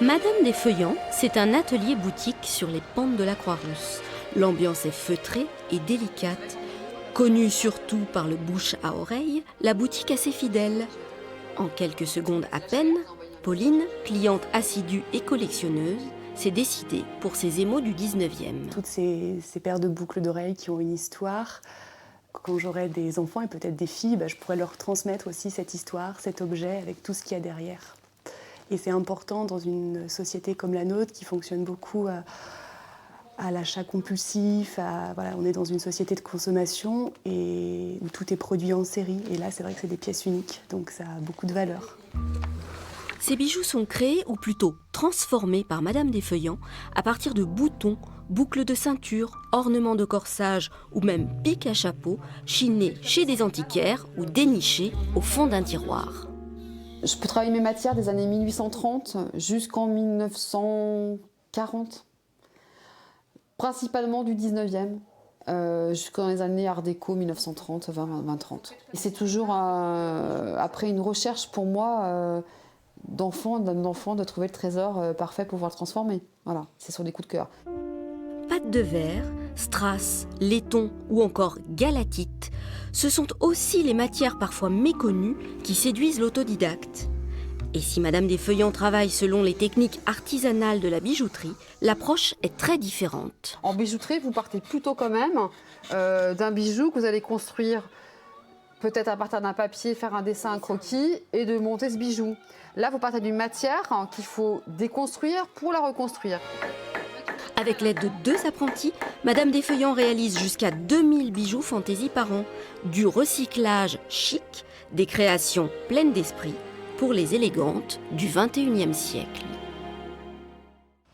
Madame des Feuillants, c'est un atelier-boutique sur les pentes de la Croix-Rousse. L'ambiance est feutrée et délicate. Connue surtout par le bouche à oreille, la boutique est assez fidèle. En quelques secondes à peine, Pauline, cliente assidue et collectionneuse, s'est décidée pour ses émaux du 19e. Toutes ces paires de boucles d'oreilles qui ont une histoire, quand j'aurai des enfants et peut-être des filles, je pourrais leur transmettre aussi cette histoire, cet objet avec tout ce qu'il y a derrière. Et c'est important dans une société comme la nôtre qui fonctionne beaucoup à l'achat compulsif. On est dans une société de consommation et où tout est produit en série. Et là, c'est vrai que c'est des pièces uniques, donc ça a beaucoup de valeur. Ces bijoux sont créés, ou plutôt transformés par Madame des Feuillants, à partir de boutons, boucles de ceinture, ornements de corsage ou même piques à chapeau, chinés chez des antiquaires ou dénichés au fond d'un tiroir. Je peux travailler mes matières des années 1830 jusqu'en 1940, principalement du 19e, jusqu'aux les années Art déco 1930, 20-30. Et c'est toujours après une recherche pour moi d'un enfant de trouver le trésor parfait pour pouvoir le transformer. Voilà, c'est sur des coups de cœur. Pâte de verre, strass, laiton ou encore galatite, ce sont aussi les matières parfois méconnues qui séduisent l'autodidacte. Et si Madame des Feuillants travaille selon les techniques artisanales de la bijouterie, l'approche est très différente. En bijouterie, vous partez plutôt quand même d'un bijou que vous allez construire peut-être à partir d'un papier, faire un dessin, un croquis et de monter ce bijou. Là, vous partez d'une matière qu'il faut déconstruire pour la reconstruire. Avec l'aide de 2 apprentis, Madame des Feuillants réalise jusqu'à 2000 bijoux fantaisie par an. Du recyclage chic, des créations pleines d'esprit pour les élégantes du 21e siècle.